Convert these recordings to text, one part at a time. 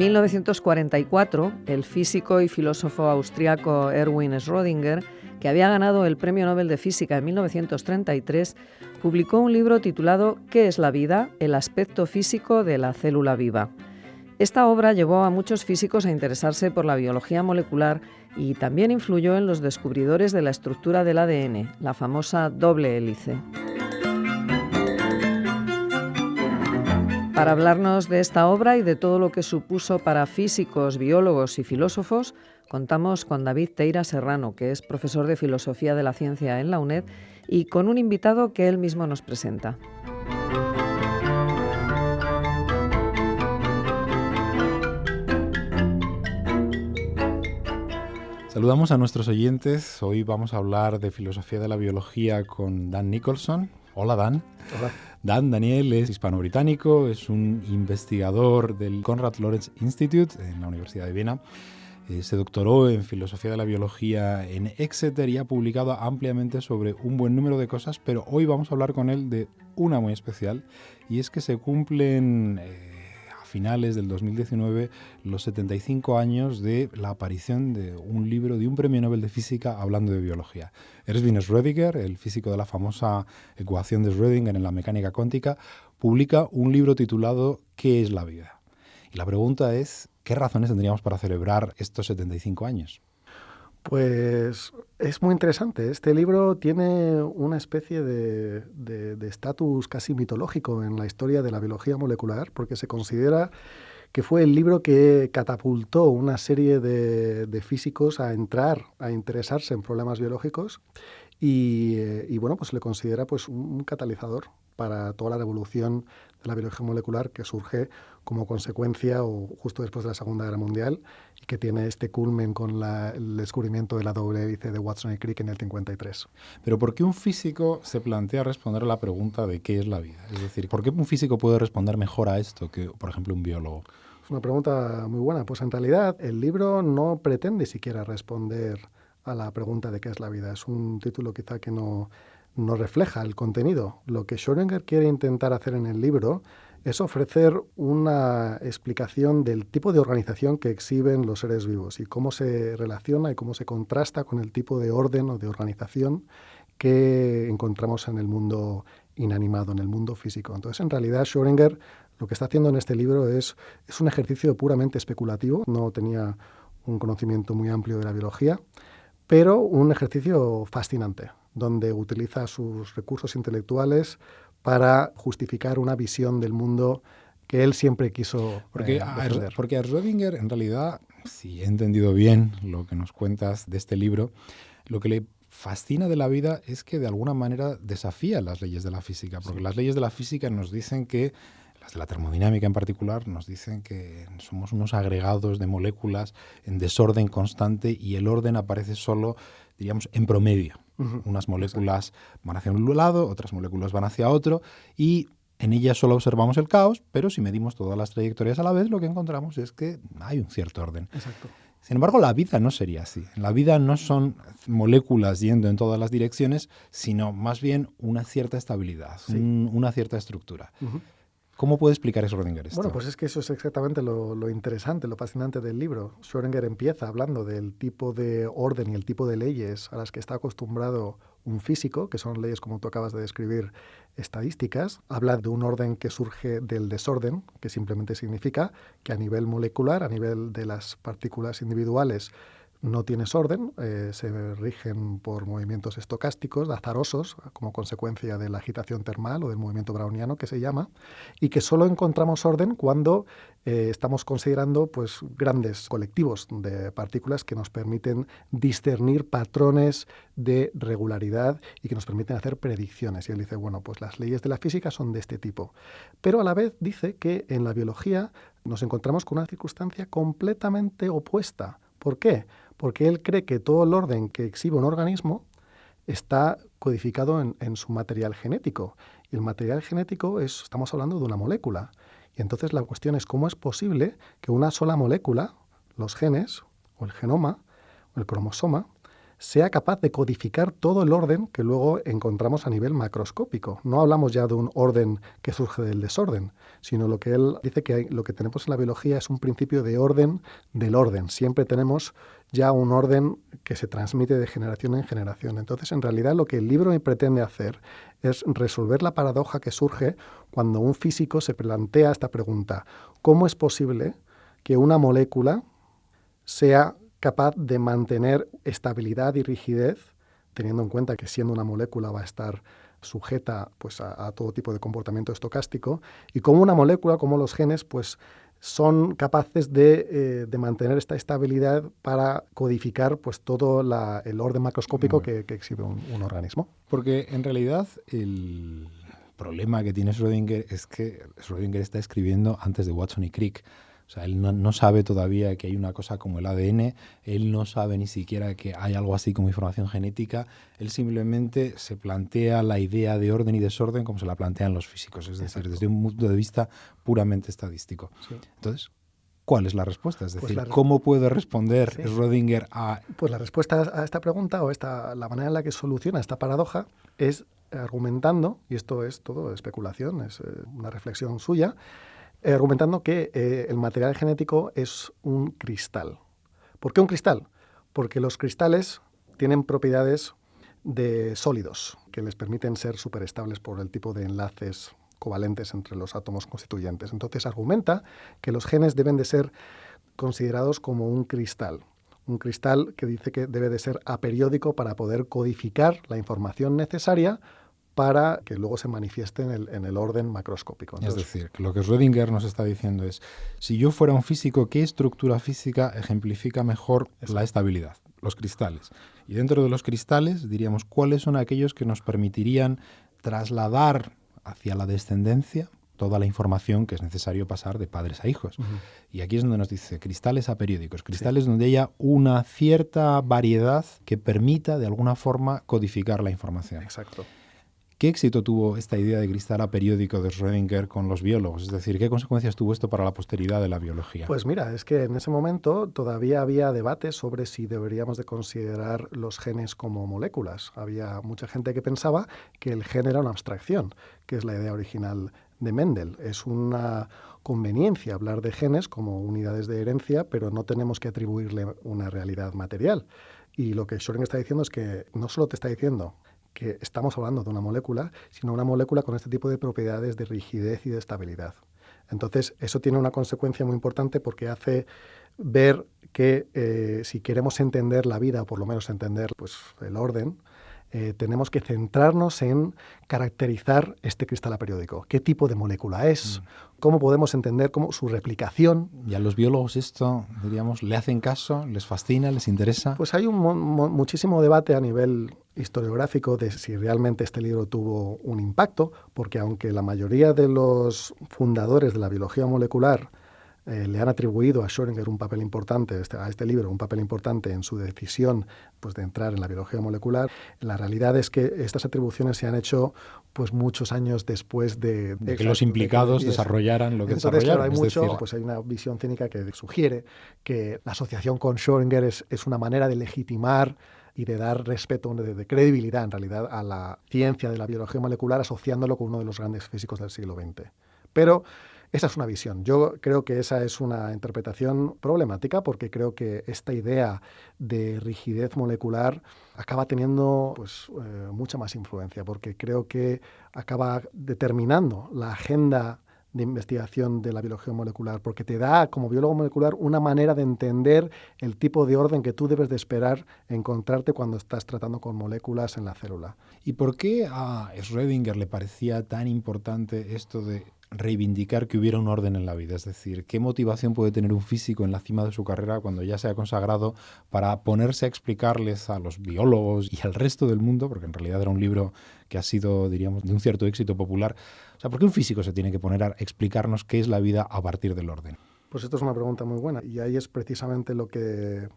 1944, el físico y filósofo austriaco Erwin Schrödinger, que había ganado el Premio Nobel de Física en 1933, publicó un libro titulado ¿Qué es la vida? El aspecto físico de la célula viva. Esta obra llevó a muchos físicos a interesarse por la biología molecular y también influyó en los descubridores de la estructura del ADN, la famosa doble hélice. Para hablarnos de esta obra y de todo lo que supuso para físicos, biólogos y filósofos, contamos con David Teira Serrano, que es profesor de Filosofía de la Ciencia en la UNED, y con un invitado que él mismo nos presenta. Saludamos a nuestros oyentes. Hoy vamos a hablar de filosofía de la biología con Dan Nicholson. Hola, Dan. Hola. Daniel es hispano-británico, es un investigador del Konrad Lorenz Institute en la Universidad de Viena. Se doctoró en filosofía de la biología en Exeter y ha publicado ampliamente sobre un buen número de cosas, pero hoy vamos a hablar con él de una muy especial, y es que se cumplen a finales del 2019 los 75 años de la aparición de un libro de un premio Nobel de Física hablando de biología. Erwin Schrödinger, el físico de la famosa ecuación de Schrödinger en la mecánica cuántica, publica un libro titulado ¿Qué es la vida? Y la pregunta es, ¿qué razones tendríamos para celebrar estos 75 años? Pues es muy interesante. Este libro tiene una especie de estatus casi mitológico en la historia de la biología molecular, porque se considera que fue el libro que catapultó una serie de físicos a entrar, a interesarse en problemas biológicos y bueno, pues se le considera pues un catalizador para toda la revolución de la biología molecular que surge como consecuencia o justo después de la Segunda Guerra Mundial y que tiene este culmen con el descubrimiento de la doble hélice de Watson y Crick en el 53. Pero ¿por qué un físico se plantea responder a la pregunta de qué es la vida? Es decir, ¿por qué un físico puede responder mejor a esto que, por ejemplo, un biólogo? Es una pregunta muy buena. Pues en realidad el libro no pretende siquiera responder a la pregunta de qué es la vida. Es un título quizá que no refleja el contenido. Lo que Schrödinger quiere intentar hacer en el libro es ofrecer una explicación del tipo de organización que exhiben los seres vivos y cómo se relaciona y cómo se contrasta con el tipo de orden o de organización que encontramos en el mundo inanimado, en el mundo físico. Entonces, en realidad, Schrödinger lo que está haciendo en este libro es un ejercicio puramente especulativo. No tenía un conocimiento muy amplio de la biología, pero un ejercicio fascinante, donde utiliza sus recursos intelectuales para justificar una visión del mundo que él siempre quiso defender. Porque a Schrödinger, en realidad, si he entendido bien lo que nos cuentas de este libro, lo que le fascina de la vida es que de alguna manera desafía las leyes de la física, porque sí. Las leyes de la física nos dicen que, las de la termodinámica en particular, nos dicen que somos unos agregados de moléculas en desorden constante y el orden aparece solo, diríamos, en promedio. Unas moléculas van hacia un lado, otras moléculas van hacia otro y en ellas solo observamos el caos, pero si medimos todas las trayectorias a la vez, lo que encontramos es que hay un cierto orden. Exacto. Sin embargo, la vida no sería así. La vida no son moléculas yendo en todas las direcciones, sino más bien una cierta estabilidad, sí. Una cierta estructura. ¿Cómo puede explicar Schrödinger esto? Bueno, pues es que eso es exactamente lo interesante, lo fascinante del libro. Schrödinger empieza hablando del tipo de orden y el tipo de leyes a las que está acostumbrado un físico, que son leyes, como tú acabas de describir, estadísticas. Habla de un orden que surge del desorden, que simplemente significa que a nivel molecular, a nivel de las partículas individuales, no tienes orden, se rigen por movimientos estocásticos, azarosos, como consecuencia de la agitación termal o del movimiento browniano que se llama, y que solo encontramos orden cuando estamos considerando pues, grandes colectivos de partículas que nos permiten discernir patrones de regularidad y que nos permiten hacer predicciones. Y él dice, bueno, pues las leyes de la física son de este tipo. Pero a la vez dice que en la biología nos encontramos con una circunstancia completamente opuesta. ¿Por qué? Porque él cree que todo el orden que exhibe un organismo está codificado en su material genético. Y el material genético estamos hablando de una molécula. Y entonces la cuestión es cómo es posible que una sola molécula, los genes, o el genoma, o el cromosoma, sea capaz de codificar todo el orden que luego encontramos a nivel macroscópico. No hablamos ya de un orden que surge del desorden, sino lo que él dice que lo que tenemos en la biología es un principio de orden del orden. Siempre tenemos ya un orden que se transmite de generación en generación. Entonces, en realidad, lo que el libro pretende hacer es resolver la paradoja que surge cuando un físico se plantea esta pregunta: ¿cómo es posible que una molécula sea capaz de mantener estabilidad y rigidez, teniendo en cuenta que siendo una molécula va a estar sujeta pues, a todo tipo de comportamiento estocástico, y cómo una molécula, como los genes, pues son capaces de mantener esta estabilidad para codificar pues, todo el orden macroscópico que exhibe un organismo? Porque en realidad el problema que tiene Schrödinger es que Schrödinger está escribiendo antes de Watson y Crick. O sea, él no sabe todavía que hay una cosa como el ADN, él no sabe ni siquiera que hay algo así como información genética, él simplemente se plantea la idea de orden y desorden como se la plantean los físicos, es decir, desde un punto de vista puramente estadístico. Sí. Entonces, ¿cuál es la respuesta? Es decir, ¿cómo puede responder Schrödinger a...? Pues la respuesta a esta pregunta, o la manera en la que soluciona esta paradoja, es argumentando, y esto es todo especulación, es una reflexión suya, argumentando que el material genético es un cristal. ¿Por qué un cristal? Porque los cristales tienen propiedades de sólidos que les permiten ser superestables por el tipo de enlaces covalentes entre los átomos constituyentes. Entonces argumenta que los genes deben de ser considerados como un cristal que dice que debe de ser aperiódico para poder codificar la información necesaria para que luego se manifieste en el orden macroscópico. Entonces, es decir, que lo que Schrödinger nos está diciendo es, si yo fuera un físico, ¿qué estructura física ejemplifica mejor la estabilidad? Los cristales. Y dentro de los cristales, diríamos, ¿cuáles son aquellos que nos permitirían trasladar hacia la descendencia toda la información que es necesario pasar de padres a hijos? Uh-huh. Y aquí es donde nos dice cristales aperiódicos, cristales donde haya una cierta variedad que permita de alguna forma codificar la información. Exacto. ¿Qué éxito tuvo esta idea de cristal aperiódico de Schrödinger con los biólogos? Es decir, ¿qué consecuencias tuvo esto para la posteridad de la biología? Pues mira, es que en ese momento todavía había debate sobre si deberíamos de considerar los genes como moléculas. Había mucha gente que pensaba que el gen era una abstracción, que es la idea original de Mendel. Es una conveniencia hablar de genes como unidades de herencia, pero no tenemos que atribuirle una realidad material. Y lo que Schrödinger está diciendo es que no solo te está diciendo que estamos hablando de una molécula, sino una molécula con este tipo de propiedades de rigidez y de estabilidad. Entonces, eso tiene una consecuencia muy importante porque hace ver que si queremos entender la vida, o por lo menos entender pues, el orden, tenemos que centrarnos en caracterizar este cristal aperiódico. ¿Qué tipo de molécula es? ¿Cómo podemos entender su replicación? ¿Y a los biólogos esto, diríamos, le hacen caso, les fascina, les interesa? Pues hay muchísimo debate a nivel historiográfico de si realmente este libro tuvo un impacto, porque aunque la mayoría de los fundadores de la biología molecular le han atribuido a Schrödinger un papel importante, a este libro, un papel importante en su decisión pues, de entrar en la biología molecular, la realidad es que estas atribuciones se han hecho pues, muchos años después de que los implicados desarrollaran lo que desarrollaron. Claro, hay una visión cínica que sugiere que la asociación con Schrödinger es una manera de legitimar y de dar respeto, de credibilidad en realidad a la ciencia de la biología molecular asociándolo con uno de los grandes físicos del siglo XX. Pero esa es una visión. Yo creo que esa es una interpretación problemática porque creo que esta idea de rigidez molecular acaba teniendo pues, mucha más influencia porque creo que acaba determinando la agenda de investigación de la biología molecular, porque te da, como biólogo molecular, una manera de entender el tipo de orden que tú debes de esperar encontrarte cuando estás tratando con moléculas en la célula. ¿Y por qué a Schrödinger le parecía tan importante esto de reivindicar que hubiera un orden en la vida? Es decir, ¿qué motivación puede tener un físico en la cima de su carrera cuando ya se ha consagrado para ponerse a explicarles a los biólogos y al resto del mundo, porque en realidad era un libro que ha sido, diríamos, de un cierto éxito popular? O sea, ¿por qué un físico se tiene que poner a explicarnos qué es la vida a partir del orden? Pues esto es una pregunta muy buena y ahí es precisamente lo que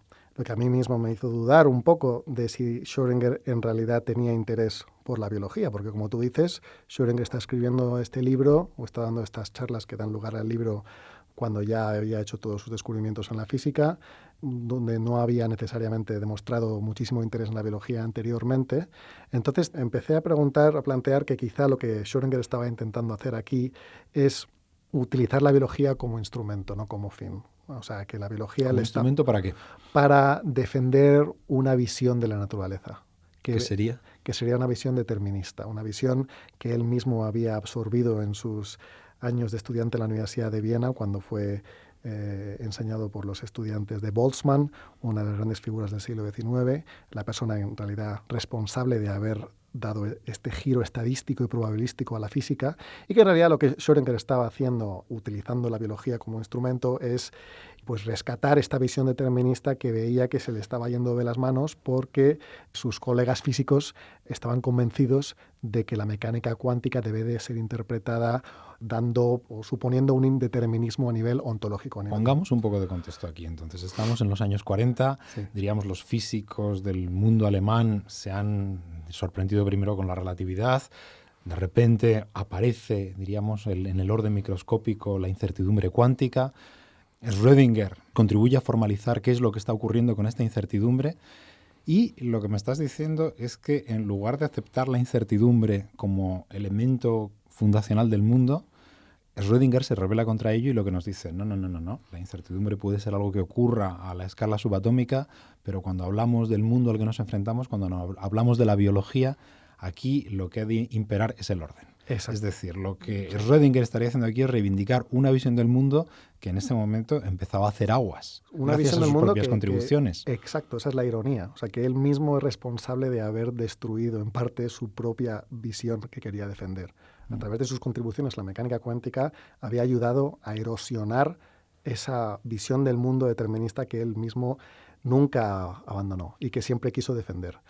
a mí mismo me hizo dudar un poco de si Schrödinger en realidad tenía interés por la biología, porque como tú dices, Schrödinger está escribiendo este libro o está dando estas charlas que dan lugar al libro cuando ya había hecho todos sus descubrimientos en la física. donde no había necesariamente demostrado muchísimo interés en la biología anteriormente. Entonces empecé a plantear que quizá lo que Schrödinger estaba intentando hacer aquí es utilizar la biología como instrumento, no como fin. O sea, que la biología... ¿Como instrumento para qué? Para defender una visión de la naturaleza. ¿Qué sería? Que sería una visión determinista, una visión que él mismo había absorbido en sus años de estudiante en la Universidad de Viena, cuando fue enseñado por los estudiantes de Boltzmann, una de las grandes figuras del siglo XIX, la persona en realidad responsable de haber dado este giro estadístico y probabilístico a la física, y que en realidad lo que Schrödinger estaba haciendo, utilizando la biología como instrumento, es pues rescatar esta visión determinista que veía que se le estaba yendo de las manos porque sus colegas físicos estaban convencidos de que la mecánica cuántica debe de ser interpretada dando o suponiendo un indeterminismo a nivel ontológico. Pongamos un poco de contexto aquí. Entonces, estamos en los años 40, sí. Diríamos, los físicos del mundo alemán se han sorprendido primero con la relatividad. De repente aparece, diríamos, en el orden microscópico la incertidumbre cuántica. Schrödinger contribuye a formalizar qué es lo que está ocurriendo con esta incertidumbre, y lo que me estás diciendo es que en lugar de aceptar la incertidumbre como elemento fundacional del mundo, Schrödinger se rebela contra ello y lo que nos dice, no, la incertidumbre puede ser algo que ocurra a la escala subatómica, pero cuando hablamos del mundo al que nos enfrentamos, cuando hablamos de la biología, aquí lo que ha de imperar es el orden. Exacto. Es decir, lo que Schrödinger estaría haciendo aquí es reivindicar una visión del mundo que en ese momento empezaba a hacer aguas, una gracias visión a del sus mundo propias contribuciones. Exacto, esa es la ironía. O sea, que él mismo es responsable de haber destruido en parte su propia visión que quería defender. A través de sus contribuciones, la mecánica cuántica había ayudado a erosionar esa visión del mundo determinista que él mismo nunca abandonó y que siempre quiso defender.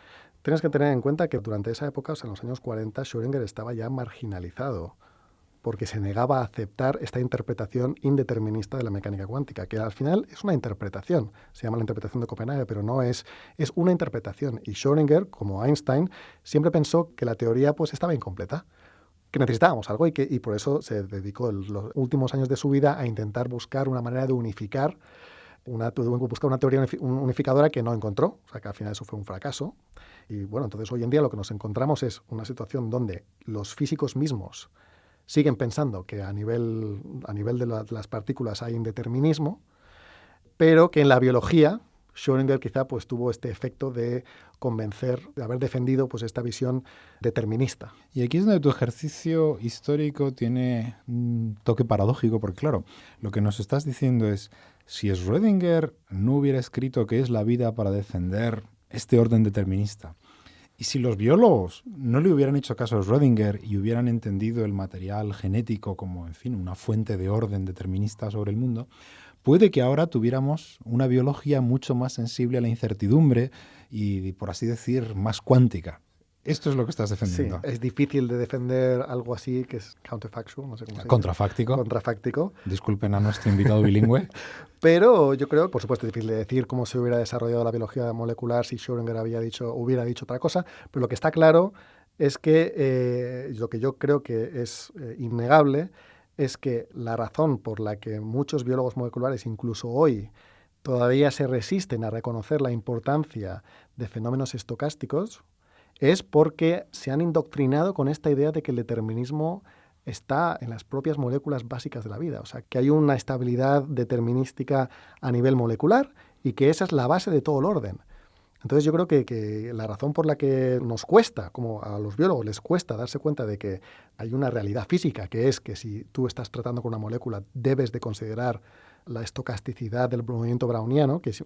Tienes que tener en cuenta que durante esa época, o sea, en los años 40, Schrödinger estaba ya marginalizado porque se negaba a aceptar esta interpretación indeterminista de la mecánica cuántica, que al final es una interpretación. Se llama la interpretación de Copenhague, pero no es una interpretación. Y Schrödinger, como Einstein, siempre pensó que la teoría pues estaba incompleta, que necesitábamos algo y por eso se dedicó los últimos años de su vida a intentar buscar una manera de unificar, buscar una teoría unificadora que no encontró, o sea que al final eso fue un fracaso. Y bueno, entonces hoy en día lo que nos encontramos es una situación donde los físicos mismos siguen pensando que a nivel de las partículas hay indeterminismo, pero que en la biología Schrödinger quizá pues tuvo este efecto de convencer, de haber defendido pues esta visión determinista. Y aquí es donde tu ejercicio histórico tiene un toque paradójico, porque claro, lo que nos estás diciendo es, si Schrödinger no hubiera escrito qué es la vida para defender este orden determinista, y si los biólogos no le hubieran hecho caso a Schrödinger y hubieran entendido el material genético como, en fin, una fuente de orden determinista sobre el mundo, puede que ahora tuviéramos una biología mucho más sensible a la incertidumbre y, por así decir, más cuántica. Esto es lo que estás defendiendo. Sí, es difícil de defender algo así que es counterfactual, no sé cómo se dice. Contrafáctico. Contrafáctico. Disculpen a nuestro invitado bilingüe. Pero yo creo, por supuesto, es difícil de decir cómo se hubiera desarrollado la biología molecular si Schrödinger hubiera dicho otra cosa, pero lo que está claro es que lo que yo creo que es innegable es que la razón por la que muchos biólogos moleculares, incluso hoy, todavía se resisten a reconocer la importancia de fenómenos estocásticos es porque se han indoctrinado con esta idea de que el determinismo está en las propias moléculas básicas de la vida. O sea, que hay una estabilidad determinística a nivel molecular y que esa es la base de todo el orden. Entonces yo creo que la razón por la que nos cuesta, como a los biólogos les cuesta darse cuenta de que hay una realidad física, que es que si tú estás tratando con una molécula debes de considerar la estocasticidad del movimiento browniano, que es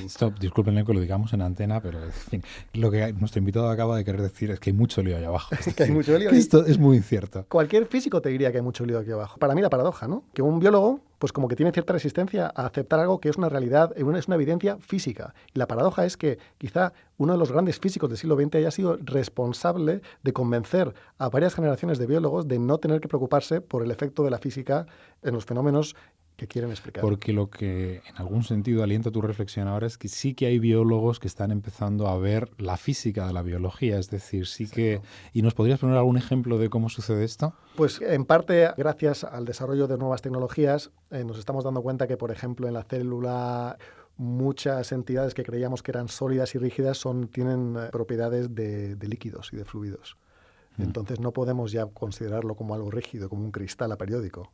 Stop, discúlpenme que lo digamos en antena, pero en fin, lo que nuestro invitado acaba de querer decir es que hay mucho lío ahí abajo. Es decir, que hay mucho lío. Esto es muy incierto. Cualquier físico te diría que hay mucho lío aquí abajo. Para mí la paradoja, ¿no? Que un biólogo, pues como que tiene cierta resistencia a aceptar algo que es una realidad, es una evidencia física. Y la paradoja es que quizá uno de los grandes físicos del siglo XX haya sido responsable de convencer a varias generaciones de biólogos de no tener que preocuparse por el efecto de la física en los fenómenos que quieren explicar. Porque lo que en algún sentido alienta tu reflexión ahora es que sí que hay biólogos que están empezando a ver la física de la biología, es decir, sí que... ¿Y nos podrías poner algún ejemplo de cómo sucede esto? Pues en parte, gracias al desarrollo de nuevas tecnologías, nos estamos dando cuenta que, por ejemplo, en la célula muchas entidades que creíamos que eran sólidas y rígidas tienen propiedades de líquidos y de fluidos. Entonces no podemos ya considerarlo como algo rígido, como un cristal aperiódico.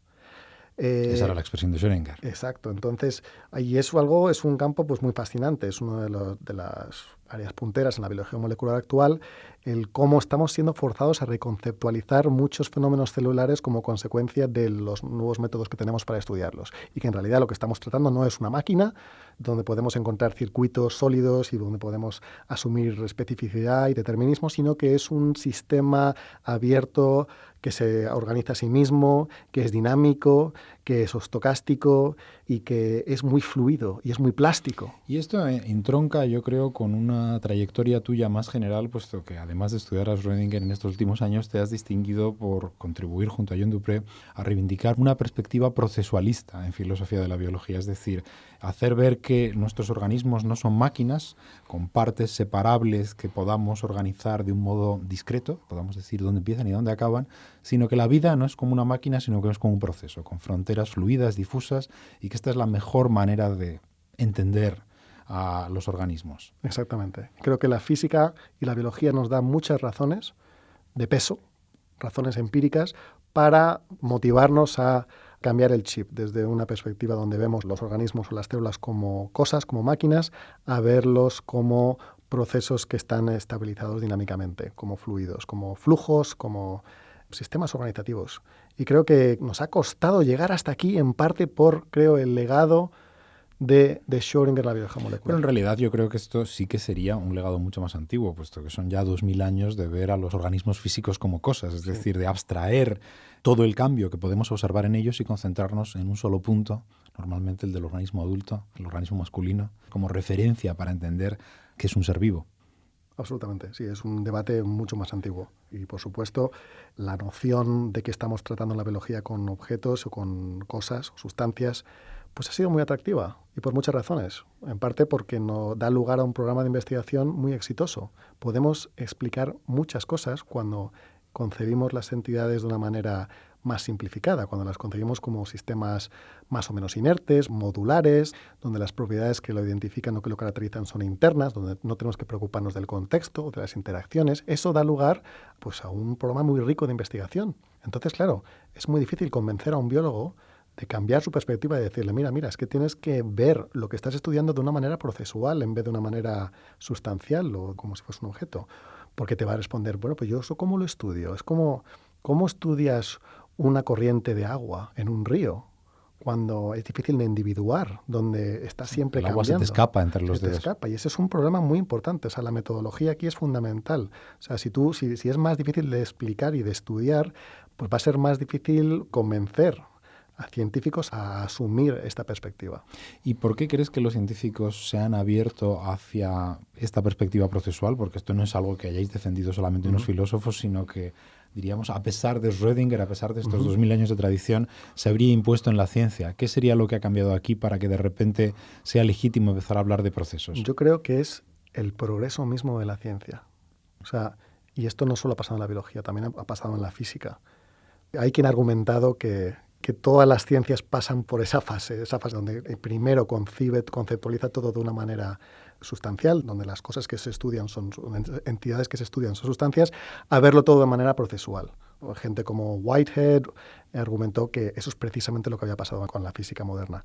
Esa era la expresión de Schrödinger. Exacto. Entonces, ahí es un campo pues muy fascinante. Es una de las áreas punteras en la biología molecular actual, el cómo estamos siendo forzados a reconceptualizar muchos fenómenos celulares como consecuencia de los nuevos métodos que tenemos para estudiarlos. Y que en realidad lo que estamos tratando no es una máquina donde podemos encontrar circuitos sólidos y donde podemos asumir especificidad y determinismo, sino que es un sistema abierto que se organiza a sí mismo, que es dinámico, que es estocástico y que es muy fluido y es muy plástico. Y esto entronca, yo creo, con una trayectoria tuya más general, puesto que además de estudiar a Schrödinger en estos últimos años, te has distinguido por contribuir junto a John Dupré a reivindicar una perspectiva procesualista en filosofía de la biología, es decir, hacer ver que nuestros organismos no son máquinas con partes separables que podamos organizar de un modo discreto, podamos decir dónde empiezan y dónde acaban, sino que la vida no es como una máquina, sino que es como un proceso, con fronteras fluidas, difusas, y que esta es la mejor manera de entender a los organismos. Exactamente. Creo que la física y la biología nos dan muchas razones de peso, razones empíricas, para motivarnos a cambiar el chip desde una perspectiva donde vemos los organismos o las células como cosas, como máquinas, a verlos como procesos que están estabilizados dinámicamente, como fluidos, como flujos, como sistemas organizativos. Y creo que nos ha costado llegar hasta aquí en parte por, creo, el legado de Schrödinger, la biología molecular. Pero en realidad yo creo que esto sí que sería un legado mucho más antiguo, puesto que son ya 2000 años de ver a los organismos físicos como cosas, es decir, de abstraer todo el cambio que podemos observar en ellos y concentrarnos en un solo punto, normalmente el del organismo adulto, el organismo masculino, como referencia para entender que es un ser vivo. Absolutamente, sí, es un debate mucho más antiguo. Y, por supuesto, la noción de que estamos tratando la biología con objetos o con cosas o sustancias, pues ha sido muy atractiva y por muchas razones. En parte porque nos da lugar a un programa de investigación muy exitoso. Podemos explicar muchas cosas cuando concebimos las entidades de una manera más simplificada, cuando las concebimos como sistemas más o menos inertes, modulares, donde las propiedades que lo identifican o que lo caracterizan son internas, donde no tenemos que preocuparnos del contexto o de las interacciones. Eso da lugar pues, a un programa muy rico de investigación. Entonces, claro, es muy difícil convencer a un biólogo de cambiar su perspectiva y decirle, mira, es que tienes que ver lo que estás estudiando de una manera procesual en vez de una manera sustancial o como si fuese un objeto. Porque te va a responder, bueno, pues yo eso cómo lo estudio. Es como, ¿cómo estudias una corriente de agua en un río cuando es difícil de individuar, donde está siempre cambiando? El agua se te escapa entre los dedos. Se te escapa, y ese es un problema muy importante. O sea, la metodología aquí es fundamental. O sea, si es más difícil de explicar y de estudiar, pues va a ser más difícil convencer a científicos a asumir esta perspectiva. ¿Y por qué crees que los científicos se han abierto hacia esta perspectiva procesual? Porque esto no es algo que hayáis defendido solamente unos filósofos, sino que, diríamos, a pesar de Schrödinger, a pesar de estos 2000 años de tradición, se habría impuesto en la ciencia. ¿Qué sería lo que ha cambiado aquí para que de repente sea legítimo empezar a hablar de procesos? Yo creo que es el progreso mismo de la ciencia. O sea, y esto no solo ha pasado en la biología, también ha pasado en la física. Hay quien ha argumentado que todas las ciencias pasan por esa fase donde primero conceptualiza todo de una manera sustancial, donde las cosas que se estudian son entidades que se estudian son sustancias, a verlo todo de manera procesual. Gente como Whitehead argumentó que eso es precisamente lo que había pasado con la física moderna.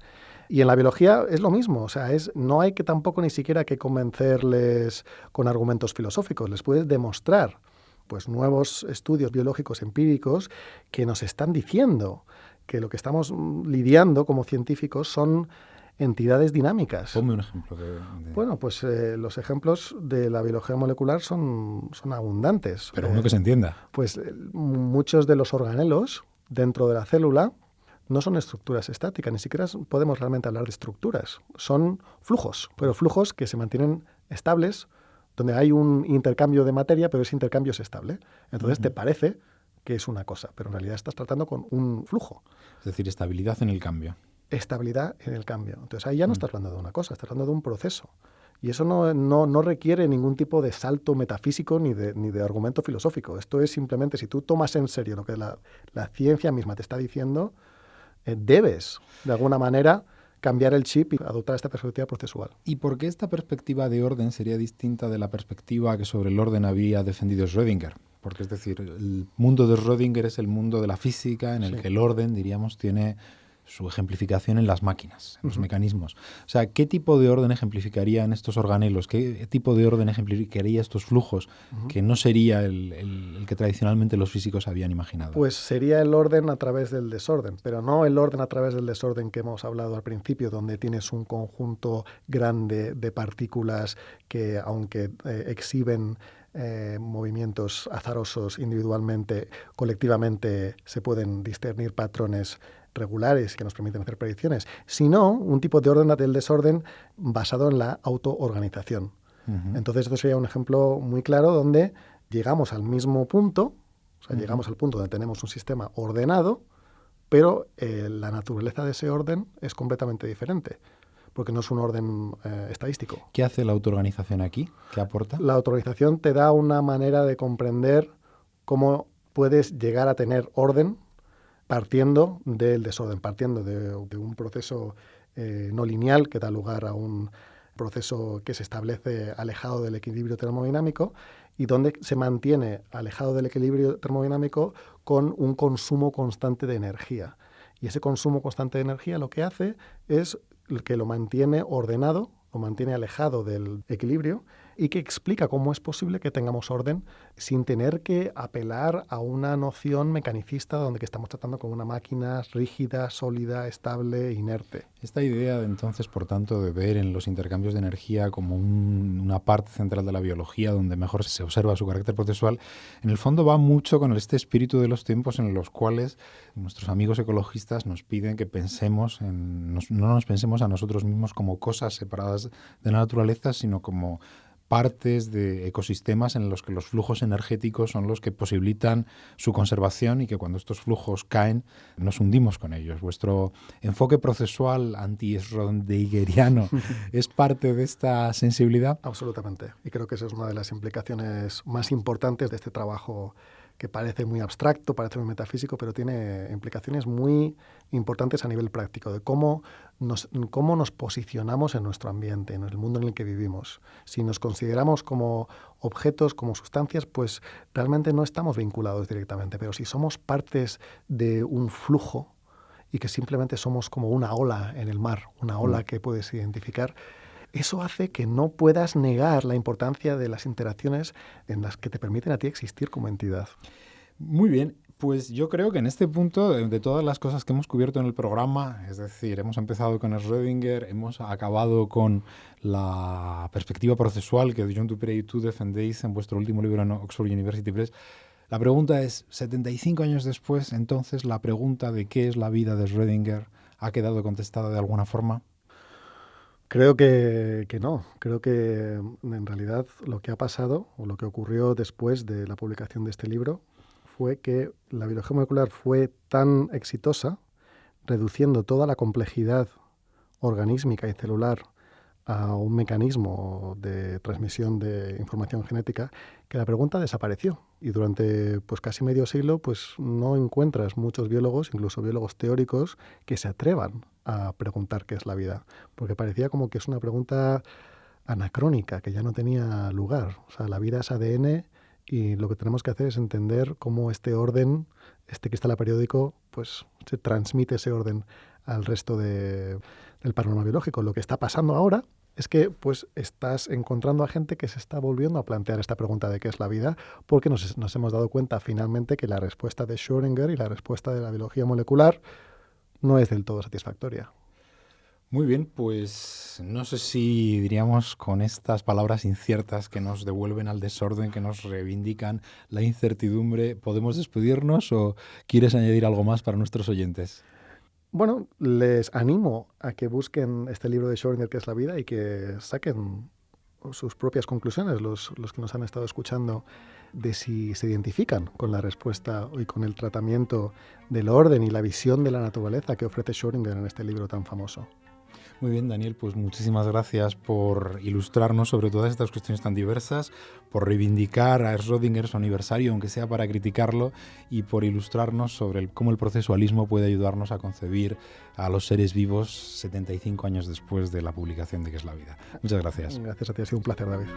Y en la biología es lo mismo, o sea, no hay que tampoco ni siquiera que convencerles con argumentos filosóficos, les puedes demostrar pues nuevos estudios biológicos empíricos que nos están diciendo que lo que estamos lidiando como científicos son entidades dinámicas. Ponme un ejemplo. Bueno, pues los ejemplos de la biología molecular son abundantes. Pero uno que se entienda. Pues muchos de los organelos dentro de la célula no son estructuras estáticas, ni siquiera podemos realmente hablar de estructuras. Son flujos, pero flujos que se mantienen estables, donde hay un intercambio de materia, pero ese intercambio es estable. Entonces te parece que es una cosa, pero en realidad estás tratando con un flujo. Es decir, estabilidad en el cambio. Estabilidad en el cambio. Entonces ahí ya no estás hablando de una cosa, estás hablando de un proceso. Y eso no requiere ningún tipo de salto metafísico ni de argumento filosófico. Esto es simplemente, si tú tomas en serio lo que la ciencia misma te está diciendo, debes, de alguna manera, cambiar el chip y adoptar esta perspectiva procesual. ¿Y por qué esta perspectiva de orden sería distinta de la perspectiva que sobre el orden había defendido Schrödinger? Porque es decir, el mundo de Schrödinger es el mundo de la física en el que el orden, diríamos, tiene su ejemplificación en las máquinas, en los mecanismos. O sea, ¿qué tipo de orden ejemplificaría en estos organelos? ¿Qué tipo de orden ejemplificaría estos flujos que no sería el que tradicionalmente los físicos habían imaginado? Pues sería el orden a través del desorden, pero no el orden a través del desorden que hemos hablado al principio, donde tienes un conjunto grande de partículas que, aunque exhiben movimientos azarosos individualmente, colectivamente se pueden discernir patrones regulares que nos permiten hacer predicciones, sino un tipo de orden del desorden basado en la autoorganización. Entonces, esto sería un ejemplo muy claro donde llegamos al mismo punto, o sea, llegamos al punto donde tenemos un sistema ordenado, pero la naturaleza de ese orden es completamente diferente, porque no es un orden estadístico. ¿Qué hace la autoorganización aquí? ¿Qué aporta? La autoorganización te da una manera de comprender cómo puedes llegar a tener orden partiendo del desorden, partiendo de un proceso no lineal que da lugar a un proceso que se establece alejado del equilibrio termodinámico y donde se mantiene alejado del equilibrio termodinámico con un consumo constante de energía. Y ese consumo constante de energía lo que hace es que lo mantiene ordenado, lo mantiene alejado del equilibrio y que explica cómo es posible que tengamos orden sin tener que apelar a una noción mecanicista donde que estamos tratando con una máquina rígida, sólida, estable, inerte. Esta idea, entonces, por tanto, de ver en los intercambios de energía como una parte central de la biología donde mejor se observa su carácter procesual, en el fondo va mucho con este espíritu de los tiempos en los cuales nuestros amigos ecologistas nos piden que pensemos no nos pensemos a nosotros mismos como cosas separadas de la naturaleza, sino como partes de ecosistemas en los que los flujos energéticos son los que posibilitan su conservación y que cuando estos flujos caen nos hundimos con ellos. ¿Vuestro enfoque procesual anti-schrödingeriano es parte de esta sensibilidad? Absolutamente. Y creo que esa es una de las implicaciones más importantes de este trabajo que parece muy abstracto, parece muy metafísico, pero tiene implicaciones muy importantes a nivel práctico, de cómo nos posicionamos en nuestro ambiente, en el mundo en el que vivimos. Si nos consideramos como objetos, como sustancias, pues realmente no estamos vinculados directamente, pero si somos partes de un flujo y que simplemente somos como una ola en el mar, una ola que puedes identificar, eso hace que no puedas negar la importancia de las interacciones en las que te permiten a ti existir como entidad. Muy bien, pues yo creo que en este punto, de todas las cosas que hemos cubierto en el programa, es decir, hemos empezado con Schrödinger, hemos acabado con la perspectiva procesual que John Duperrey y tú defendéis en vuestro último libro en Oxford University Press. La pregunta es, 75 años después, entonces, la pregunta de qué es la vida de Schrödinger ha quedado contestada de alguna forma. Creo que no. Creo que en realidad lo que ha pasado o lo que ocurrió después de la publicación de este libro fue que la biología molecular fue tan exitosa, reduciendo toda la complejidad organísmica y celular a un mecanismo de transmisión de información genética, que la pregunta desapareció. Y durante casi medio siglo no encuentras muchos biólogos, incluso biólogos teóricos, que se atrevan a preguntar qué es la vida, porque parecía como que es una pregunta anacrónica, que ya no tenía lugar. O sea, la vida es ADN y lo que tenemos que hacer es entender cómo este orden, este cristal periódico, se transmite ese orden al resto del panorama biológico. Lo que está pasando ahora es que estás encontrando a gente que se está volviendo a plantear esta pregunta de qué es la vida, porque nos hemos dado cuenta finalmente que la respuesta de Schrödinger y la respuesta de la biología molecular no es del todo satisfactoria. Muy bien, pues no sé si diríamos con estas palabras inciertas que nos devuelven al desorden, que nos reivindican la incertidumbre, ¿podemos despedirnos o quieres añadir algo más para nuestros oyentes? Bueno, les animo a que busquen este libro de Schrödinger, que es la vida, y que saquen sus propias conclusiones, los que nos han estado escuchando, de si se identifican con la respuesta y con el tratamiento del orden y la visión de la naturaleza que ofrece Schrödinger en este libro tan famoso. Muy bien, Daniel, pues muchísimas gracias por ilustrarnos sobre todas estas cuestiones tan diversas, por reivindicar a Schrödinger su aniversario, aunque sea para criticarlo, y por ilustrarnos sobre cómo el procesualismo puede ayudarnos a concebir a los seres vivos 75 años después de la publicación de ¿Qué es la vida? Muchas gracias. Gracias a ti, ha sido un placer, David.